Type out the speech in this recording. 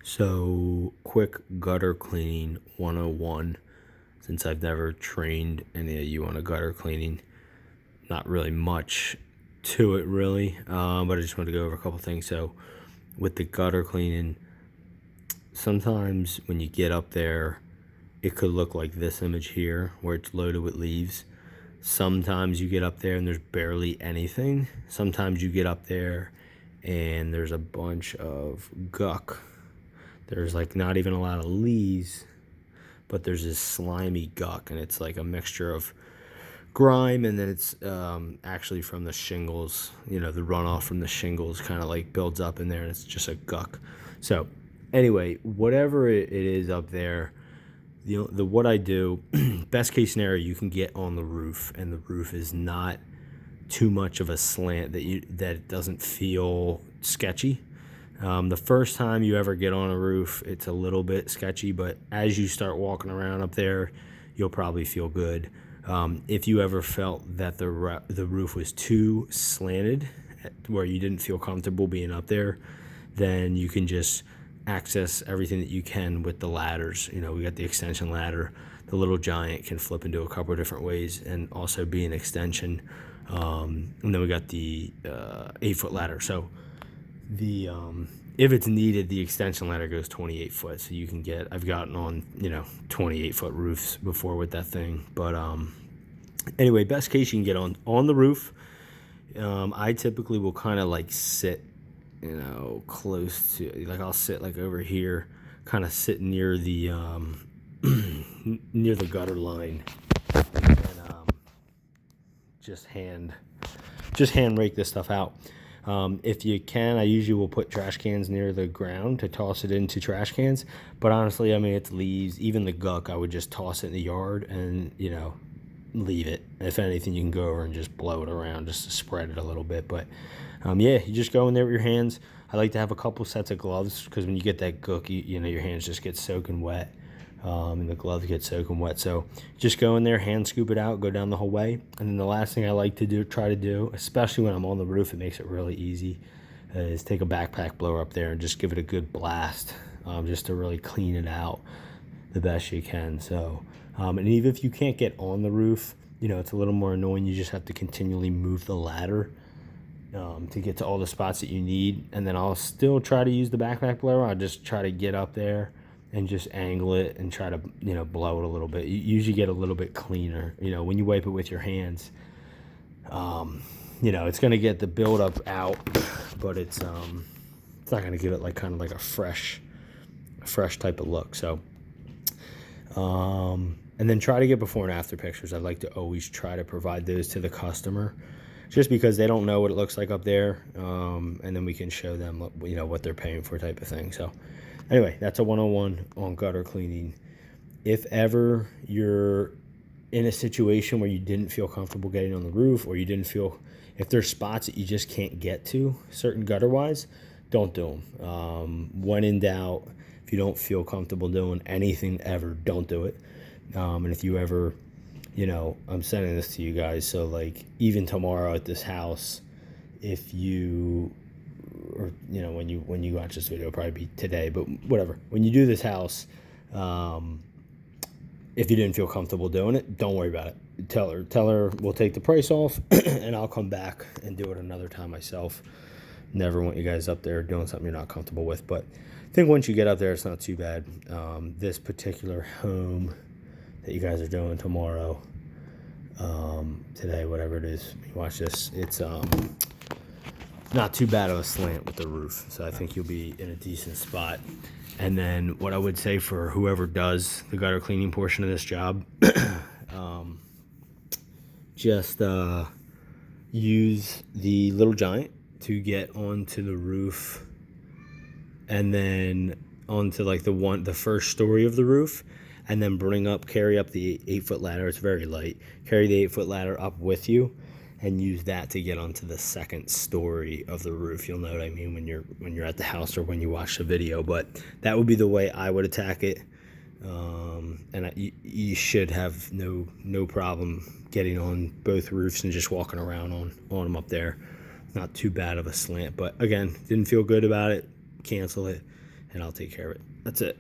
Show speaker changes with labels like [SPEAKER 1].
[SPEAKER 1] So, quick gutter cleaning 101. Since I've never trained any of you on a gutter cleaning, not really much to it, really. But I just wanted to go over a couple things. So, with the gutter cleaning, sometimes when you get up there, it could look like this image here where it's loaded with leaves. Sometimes you get up there and there's barely anything. Sometimes you get up there and there's a bunch of guck. There's like not even a lot of leaves, but there's this slimy guck, and it's like a mixture of grime, and then it's actually from the shingles. You know, the runoff from the shingles kind of like builds up in there, and it's just a guck. So anyway, whatever it is up there, the what I do, best case scenario, you can get on the roof, and the roof is not too much of a slant that it doesn't feel sketchy. The first time you ever get on a roof, it's a little bit sketchy, but as you start walking around up there, you'll probably feel good. If you ever felt that the roof was too slanted, where you didn't feel comfortable being up there, then you can just access everything that you can with the ladders. You know, we got the extension ladder. The Little Giant can flip into a couple of different ways and also be an extension. And then we got the 8-foot ladder. So the if it's needed, the extension ladder goes 28 foot, so you can get, I've gotten on 28-foot roofs before with that thing. But anyway, best case, you can get on the roof. I typically will kind of like sit close to, like, I'll sit like over here, kind of sit near the near the gutter line, and just hand rake this stuff out. If you can, I usually will put trash cans near the ground to toss it into trash cans. But honestly, I mean, it's leaves. Even the guck, I would just toss it in the yard and, leave it. If anything, you can go over and just blow it around just to spread it a little bit. But, yeah, you just go in there with your hands. I like to have a couple sets of gloves because when you get that guck, your hands just get soaking wet. And the gloves get soaking wet. So just go in there, hand scoop it out, go down the whole way. And then the last thing I like to try to do, especially when I'm on the roof, it makes it really easy, is take a backpack blower up there and just give it a good blast, just to really clean it out the best you can. So, and even if you can't get on the roof, it's a little more annoying. You just have to continually move the ladder to get to all the spots that you need. And then I'll still try to use the backpack blower. I'll just try to get up there and just angle it and try to, blow it a little bit. You usually get a little bit cleaner. When you wipe it with your hands, it's going to get the buildup out, but it's not going to give it kind of like a fresh type of look. So, and then try to get before and after pictures. I like to always try to provide those to the customer, just because they don't know what it looks like up there, and then we can show them, what they're paying for, type of thing. So anyway, that's a 101 on gutter cleaning. If ever you're in a situation where you didn't feel comfortable getting on the roof, or if there's spots that you just can't get to, certain gutter-wise, don't do them. When in doubt, if you don't feel comfortable doing anything ever, don't do it. And if you ever, I'm sending this to you guys, so even tomorrow at this house, if you, or when you watch this video, it'll probably be today, but whatever, when you do this house, if you didn't feel comfortable doing it, don't worry about it. Tell her we'll take the price off and I'll come back and do it another time myself. Never want you guys up there doing something you're not comfortable with. But I think once you get up there, it's not too bad. This particular home that you guys are doing tomorrow, today, whatever it is, you watch this, it's not too bad of a slant with the roof, so I think you'll be in a decent spot. And then what I would say for whoever does the gutter cleaning portion of this job, just use the Little Giant to get onto the roof, and then onto the first story of the roof, and then carry up the 8-foot ladder. It's very light. Carry the 8-foot ladder up with you and use that to get onto the second story of the roof. You'll know what I mean when you're at the house or when you watch the video. But that would be the way I would attack it. And you should have no problem getting on both roofs and just walking around on them up there. Not too bad of a slant, but again, didn't feel good about it. Cancel it and I'll take care of it. That's it.